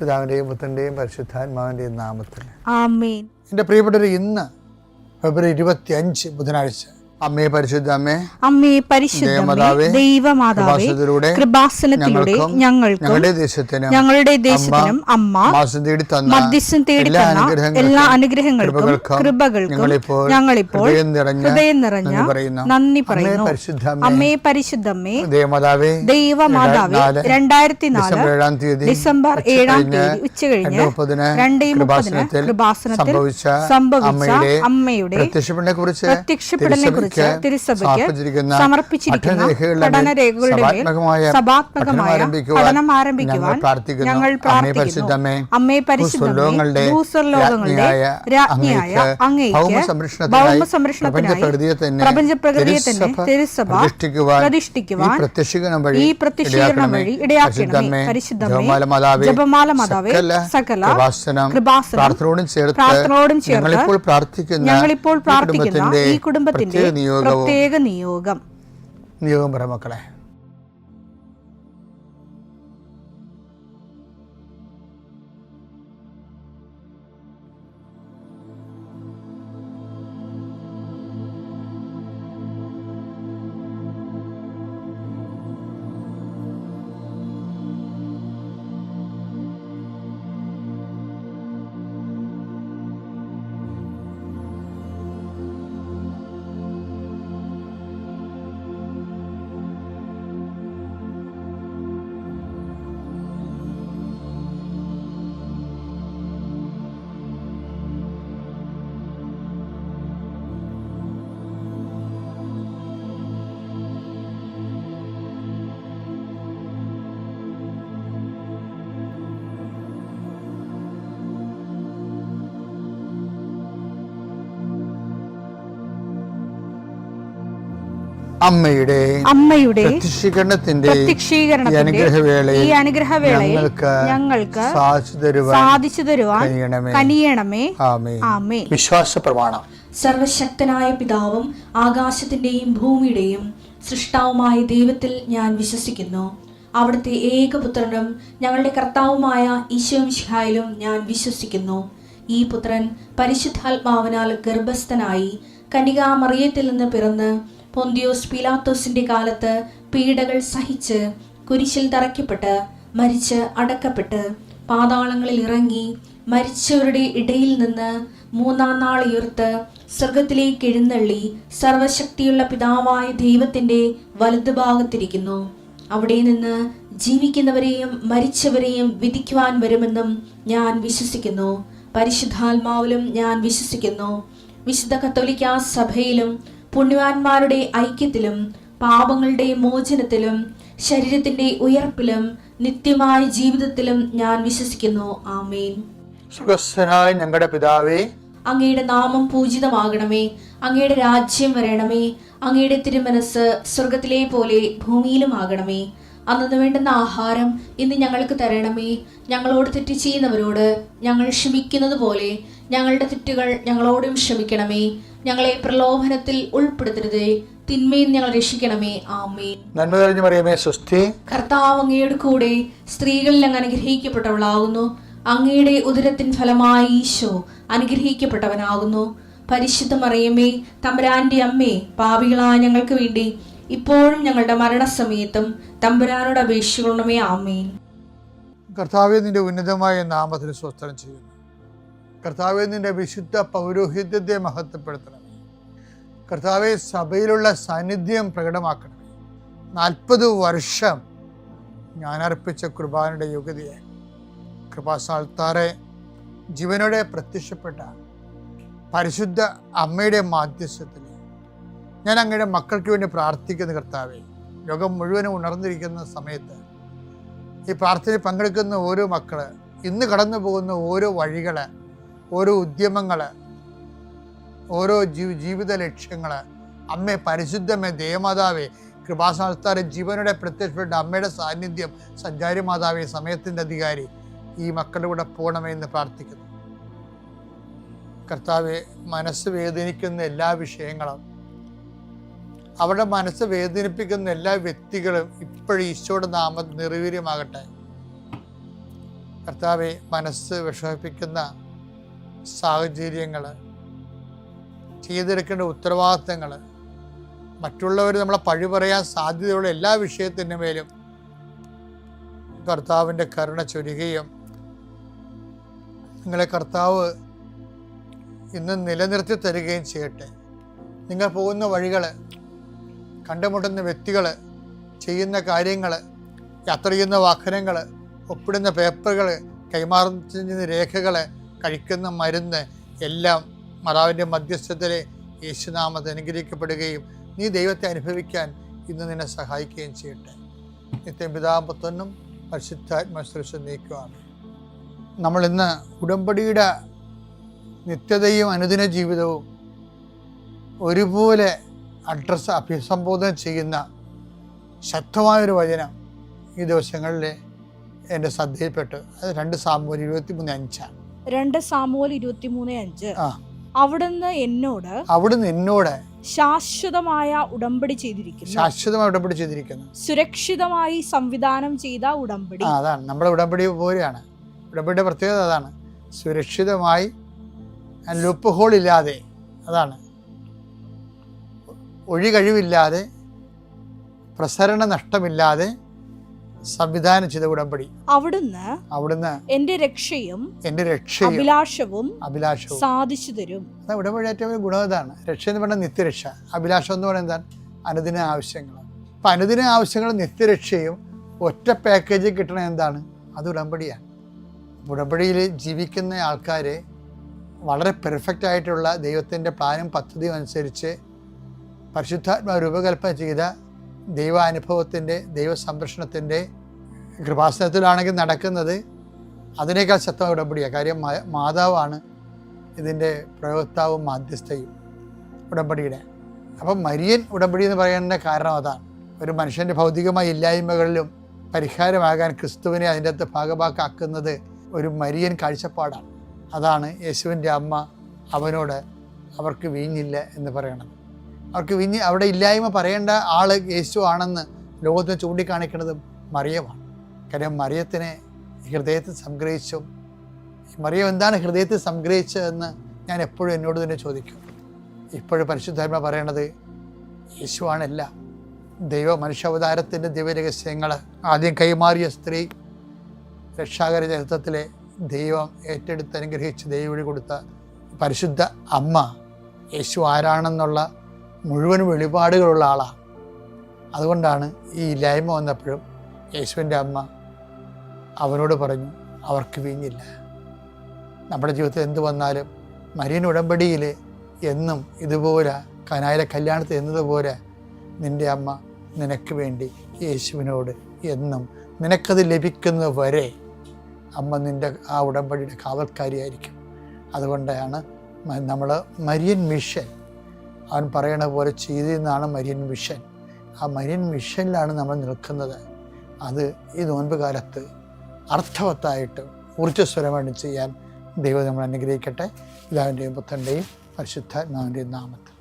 പിതാവിൻ്റെയും പുത്രൻ്റെയും പരിശുദ്ധാത്മാവിൻ്റെയും നാമത്തിൽ ആമേൻ. എൻ്റെ പ്രിയപ്പെട്ടവർ, ഇന്ന് ഫെബ്രുവരി 25 ബുധനാഴ്ച, അമ്മേ പരിശുദ്ധ അമ്മേ, അമ്മേ പരിശുദ്ധമേ, ദൈവമാതാവേ, കൃപാസനത്തിലൂടെ ഞങ്ങൾക്കും ഞങ്ങളുടെ ദേശത്തിനും അമ്മ മധ്യസ്ഥം തേടി തന്ന എല്ലാ അനുഗ്രഹങ്ങൾക്കും കൃപകൾക്കും ഞങ്ങളിപ്പോൾ ഹൃദയം നിറഞ്ഞ നന്ദി പറയുന്നു. അമ്മേ പരിശുദ്ധമേ, ദൈവമാതാവേ, 2004 ഡിസംബർ 7 ഉച്ചകഴിഞ്ഞ് 2:30 കൃപാസനത്തിൽ സംഭവിച്ച അമ്മയുടെ പ്രത്യക്ഷപ്പെടലിനെ കുറിച്ച് തിരുസഭയ്ക്ക് സമർപ്പിച്ചിരിക്കുന്ന പഠനരേഖകളുടെ മേൽ സഭാത്മകമായ പഠനം ആരംഭിക്കുവാൻ ഞങ്ങൾ പ്രാർത്ഥിക്കുന്നു. അമ്മേ പരിശുദ്ധമേ, ഭൂസ്വർലോകങ്ങളുടെ രാജ്ഞിയായ അങ്ങേയ്ക്ക് ഭൗമസംരക്ഷണത്തിനായി പ്രപഞ്ചപ്രകൃതിയെ തന്നെ തിരുസഭ പ്രതിഷ്ഠിക്കുവാൻ ഈ പ്രത്യക്ഷീകരണം വഴി ഇടയാക്കണമേ. പരിശുദ്ധമേ, ജപമാല മാതാവേ, സകല കൃപാസനം പ്രാർത്ഥനയോടും ചേർത്ത് ഞങ്ങളിപ്പോൾ പ്രാർത്ഥിക്കുന്ന ഈ കുടുംബത്തിന്റെ പ്രത്യേക നിയോഗം പറ മക്കളെ. അമ്മയുടെ പ്രത്യക്ഷീകരണത്തിന്റെ ഈ അനുഗ്രഹവേളയിൽ ഞങ്ങൾക്ക് സാധിച്ചു തരുവാൻ കനിയണമേ. ആമേൻ. വിശ്വാസ പ്രമാണം. സർവശക്തനായ പിതാവും ആകാശത്തിന്റെയും ഭൂമിയുടെയും സൃഷ്ടാവുമായ ദൈവത്തിൽ ഞാൻ വിശ്വസിക്കുന്നു. അവിടുത്തെ ഏകപുത്രനും ഞങ്ങളുടെ കർത്താവുമായ ഈശോമിശിഹായിലും ഞാൻ വിശ്വസിക്കുന്നു. ഈ പുത്രൻ പരിശുദ്ധാത്മാവിനാൽ ഗർഭസ്ഥനായി കന്യകാമറിയത്തിൽ നിന്ന് പിറന്ന് പൊന്തിയോസ് പീലാത്തോസിന്റെ കാലത്ത് പീഡകൾ സഹിച്ച് കുരിശിൽ തറയ്ക്കപ്പെട്ട് മരിച്ച് അടക്കപ്പെട്ട് പാതാളങ്ങളിൽ ഇറങ്ങി മരിച്ചവരുടെ ഇടയിൽ നിന്ന് 3-ാം നാൾ ഉയർത്ത് സ്വർഗത്തിലേക്ക് എഴുന്നള്ളി സർവശക്തിയുള്ള പിതാവായ ദൈവത്തിന്റെ വലതുഭാഗത്തിരിക്കുന്നു. അവിടെ നിന്ന് ജീവിക്കുന്നവരെയും മരിച്ചവരെയും വിധിക്കുവാൻ വരുമെന്നും ഞാൻ വിശ്വസിക്കുന്നു. പരിശുദ്ധാത്മാവിലും ഞാൻ വിശ്വസിക്കുന്നു. വിശുദ്ധ കത്തോലിക്കാ സഭയിലും പുണ്യവാന്മാരുടെ ഐക്യത്തിലും പാപങ്ങളുടെ മോചനത്തിലും ശരീരത്തിന്റെ ഉയർപ്പിലും നിത്യമായ ജീവിതത്തിലും ഞാൻ വിശ്വസിക്കുന്നു. ആമേൻ. സുഖസ്ഥനായ ഞങ്ങളുടെ പിതാവേ, അങ്ങയുടെ നാമം പൂജിതമാകണമേ. അങ്ങയുടെ രാജ്യം വരണമേ. അങ്ങയുടെ തിരുമനസ് സ്വർഗത്തിലെ പോലെ ഭൂമിയിലും ആകണമേ. അന്നു വേണ്ടുന്ന ആഹാരം ഇന്ന് ഞങ്ങൾക്ക് തരണമേ. ഞങ്ങളോട് തെറ്റ് ചെയ്യുന്നവരോട് ഞങ്ങൾ ക്ഷമിക്കുന്നത് പോലെ ഞങ്ങളുടെ തെറ്റുകൾ ഞങ്ങളോടും ക്ഷമിക്കണമേ. ഞങ്ങളെ പ്രലോഭനത്തിൽ ഉൾപ്പെടുത്തരുതേ, തിന്മയിൽ ഞങ്ങൾ രക്ഷിക്കണമേ. ആമേൻ. നന്മ നിറഞ്ഞ മറിയമേ, സ്വസ്തി. കർത്താവ് അങ്ങയുടെ കൂടെ സ്ത്രീകളിൽ അങ്ങ് അനുഗ്രഹിക്കപ്പെട്ടവളാകുന്നു. അങ്ങയുടെ ഉദരത്തിൻ ഫലമായി ഈശോ അനുഗ്രഹിക്കപ്പെട്ടവനാകുന്നു. പരിശുദ്ധ മറിയമേ, തമ്പുരാന്റെ അമ്മേ, പാപികളായ ഞങ്ങൾക്ക് വേണ്ടി ഇപ്പോഴും ഞങ്ങളുടെ മരണസമയത്തും തമ്പുരാനോട് അപേക്ഷിക്കണമേ. ആമേൻ. കർത്താവേ, നിന്റെ ഉന്നതമായ നാമത്തിന് സ്വസ്ത്രം ചെയ്യുന്നു. കർത്താവേ, നിന്റെ വിശുദ്ധ പൗരോഹിത്യത്തെ മഹത്വപ്പെടുത്തണമേ. കർത്താവെ, സഭയിലുള്ള സാന്നിധ്യം പ്രകടമാക്കണമേ. 40 വർഷം ഞാൻ അർപ്പിച്ച കുർബാനയുടെ യോഗ്യതയെ കൃപാസാൽത്താറെ ജീവനോടെ പ്രത്യക്ഷപ്പെട്ട പരിശുദ്ധ അമ്മയുടെ മാധ്യസ്ഥത്തിൽ ഞാൻ അങ്ങയുടെ മക്കൾക്ക് വേണ്ടി പ്രാർത്ഥിക്കുന്ന കർത്താവെ, ലോകം മുഴുവനും ഉണർന്നിരിക്കുന്ന സമയത്ത് ഈ പ്രാർത്ഥനയിൽ പങ്കെടുക്കുന്ന ഓരോ മക്കള്, ഇന്ന് കടന്നു പോകുന്ന ഓരോ വഴികള്, ഓരോ ഉദ്യമങ്ങൾ, ഓരോ ജീവിത ലക്ഷ്യങ്ങൾ, അമ്മേ പരിശുദ്ധമേ, ദേവമാതാവേ, കൃപാസാൽത്താരെ ജീവനോടെ പ്രത്യക്ഷപ്പെട്ട അമ്മയുടെ സാന്നിധ്യം, സഞ്ചാരി മാതാവേ, സമയത്തിൻ്റെ അധികാരി, ഈ മക്കളുടെ കൂടെ പോകണമെന്ന് പ്രാർത്ഥിക്കുന്നു. കർത്താവെ, മനസ്സ് വേദനിക്കുന്ന എല്ലാ വിഷയങ്ങളും, അവരുടെ മനസ്സ് വേദനിപ്പിക്കുന്ന എല്ലാ വ്യക്തികളും ഇപ്പോഴും ഈശോയുടെ നാമം നിർവീര്യമാകട്ടെ. കർത്താവെ, മനസ്സ് വിഷമിപ്പിക്കുന്ന സാഹചര്യങ്ങൾ, ചെയ്തെടുക്കേണ്ട ഉത്തരവാദിത്തങ്ങൾ, മറ്റുള്ളവർ നമ്മളെ പഴി പറയാൻ സാധ്യതയുള്ള എല്ലാ വിഷയത്തിൻ്റെ മേലും കർത്താവിൻ്റെ കരുണ ചൊരിയുകയും നിങ്ങളെ കർത്താവ് ഇന്ന് നിലനിർത്തി തരികയും ചെയ്യട്ടെ. നിങ്ങൾ പോകുന്ന വഴികൾ, കണ്ടുമുട്ടുന്ന വ്യക്തികൾ, ചെയ്യുന്ന കാര്യങ്ങൾ, യാത്ര ചെയ്യുന്ന വാഹനങ്ങൾ, ഒപ്പിടുന്ന പേപ്പറുകൾ, കൈമാറുന്ന രേഖകൾ, കഴിക്കുന്ന മരുന്ന് എല്ലാം മാതാവിൻ്റെ മധ്യസ്ഥതയിലെ യേശുനാമത്തിൽ അനുഗ്രഹിക്കപ്പെടുകയും നീ ദൈവത്തെ അനുഭവിക്കാൻ ഇന്ന് നിന്നെ സഹായിക്കുകയും ചെയ്യട്ടെ. നിത്യം പിതാവും പുത്രനും പരിശുദ്ധാത്മാശ്രേഷ്ഠ നീക്കുവാണ്. നമ്മളിന്ന് ഉടമ്പടിയുടെ നിത്യതയും അനുദിന ജീവിതവും ഒരുപോലെ അഭിസംബോധന ചെയ്യുന്ന ശക്തമായൊരു വചനം ഈ ദിവസങ്ങളിൽ എൻ്റെ ശ്രദ്ധയിൽപ്പെട്ടു. അത് 2 സാമുവേൽ 23:5. 2 സാമുവേൽ 23:5. അവിടുന്ന് എന്നോട് ശാശ്വതമായ ഉടമ്പടി ചെയ്തിരിക്കുന്നു. സുരക്ഷിതമായി സംവിധാനം ചെയ്ത ഉടമ്പടി. അതാണ് നമ്മുടെ ഉടമ്പടി പോലെയാണ്. ഉടമ്പടിയുടെ പ്രത്യേകത അതാണ്. സുരക്ഷിതമായി, ലൂപ്പ് ഹോൾ ഇല്ലാതെ, അതാണ് ഒഴികഴിവില്ലാതെ, പ്രസരണ നഷ്ടമില്ലാതെ സംവിധാനം ചെയ്ത ഉടമ്പടി. അവിടുന്ന് എന്റെ രക്ഷയും അഭിലാഷവും സാധിച്ചു തരും. ഉടമ്പടി ഏറ്റവും വലിയ ഗുണം ഇതാണ്. രക്ഷ എന്ന് പറഞ്ഞാൽ നിത്യരക്ഷ, അഭിലാഷം എന്ന് പറയുന്നത് എന്താണ്? അനുദിന ആവശ്യങ്ങൾ. അപ്പം അനുദിന ആവശ്യങ്ങൾ നിത്യരക്ഷയും ഒറ്റ പാക്കേജിൽ കിട്ടണത് എന്താണ്? അത് ഉടമ്പടിയാണ്. ഉടമ്പടിയിൽ ജീവിക്കുന്ന ആൾക്കാർ വളരെ പെർഫെക്റ്റ് ആയിട്ടുള്ള ദൈവത്തിൻ്റെ പ്ലാനും പദ്ധതിയും അനുസരിച്ച് പരിശുദ്ധാത്മാവ് രൂപകൽപ്പന ചെയ്ത ദൈവാനുഭവത്തിൻ്റെ, ദൈവസംരക്ഷണത്തിൻ്റെ കൃപാസനത്തിലാണെങ്കിൽ നടക്കുന്നത് അതിനേക്കാൾ ശക്തമായ ഉടമ്പടിയാണ്. കാര്യം മാതാവാണ് ഇതിൻ്റെ പ്രയോക്താവും മാധ്യസ്ഥയും ഉടമ്പടിയുടെ. അപ്പം മരിയൻ ഉടമ്പടി എന്ന് പറയുന്നതിൻ്റെ കാരണം അതാണ്. ഒരു മനുഷ്യൻ്റെ ഭൗതികമായ ഇല്ലായ്മകളിലും പരിഹാരമാകാൻ ക്രിസ്തുവിനെ അതിൻ്റെ അകത്ത് ഭാഗമാക്കാക്കുന്നത് ഒരു മരിയൻ കാഴ്ചപ്പാടാണ്. അതാണ് യേശുവിൻ്റെ അമ്മ അവനോട് അവർക്ക് വീഞ്ഞില്ല എന്ന് പറയണത്. അവർക്ക് അവിടെ ഇല്ലായ്മ പറയേണ്ട ആൾ യേശു ആണെന്ന് ലോകത്തിന് ചൂണ്ടിക്കാണിക്കുന്നത് മറിയമാണ്. കാര്യം മറിയത്തിനെ ഹൃദയത്തിൽ സംഗ്രഹിച്ചു. മറിയം എന്താണ് ഹൃദയത്തിൽ സംഗ്രഹിച്ചതെന്ന് ഞാൻ എപ്പോഴും എന്നോട് തന്നെ ചോദിക്കും. ഇപ്പോഴും പരിശുദ്ധാത്മ പറയണത് യേശുവാണല്ല. മനുഷ്യാവതാരത്തിൻ്റെ ദിവ്യരഹസ്യങ്ങൾ ആദ്യം കൈമാറിയ സ്ത്രീ, രക്ഷാകര ചരിത്രത്തിലെ ദൈവം ഏറ്റെടുത്ത് അനുഗ്രഹിച്ച് ദൈവം കൊടുത്ത പരിശുദ്ധ അമ്മ യേശു ആരാണെന്നുള്ള മുഴുവൻ വെളിപാടുകളുള്ള ആളാണ്. അതുകൊണ്ടാണ് ഈ ഇല്ലായ്മ വന്നപ്പോഴും യേശുവിൻ്റെ അമ്മ അവനോട് പറഞ്ഞു അവർക്ക് വീഞ്ഞില്ല. നമ്മുടെ ജീവിതത്തിൽ എന്ത് വന്നാലും മരിയൻ ഉടമ്പടിയിൽ എന്നും ഇതുപോലെ കനായിലെ കല്യാണത്തിൽ എന്നതുപോലെ നിൻ്റെ അമ്മ നിനക്ക് വേണ്ടി യേശുവിനോട് എന്നും നിനക്കത് ലഭിക്കുന്നത് വരെ അമ്മ നിൻ്റെ ആ ഉടമ്പടിയുടെ കാവൽക്കാരിയായിരിക്കും. അതുകൊണ്ടാണ് നമ്മൾ മരിയൻ മിഷൻ, അവൻ പറയണ പോലെ ചെയ്തെന്നാണ് മരിയൻ മിഷൻ. ആ മരിയൻ മിഷനിലാണ് നമ്മൾ നിൽക്കുന്നത്. അത് ഈ നോൻപ് കാലത്ത് അർത്ഥവത്തായിട്ട് ഊർജ്ജസ്വരമായിട്ട് ചെയ്യാൻ ദൈവം നമ്മൾ അനുഗ്രഹിക്കട്ടെ. പിതാവിൻ്റെയും പുത്രൻ്റെയും പരിശുദ്ധാത്മാവിൻ്റെയും നാമത്തിൽ.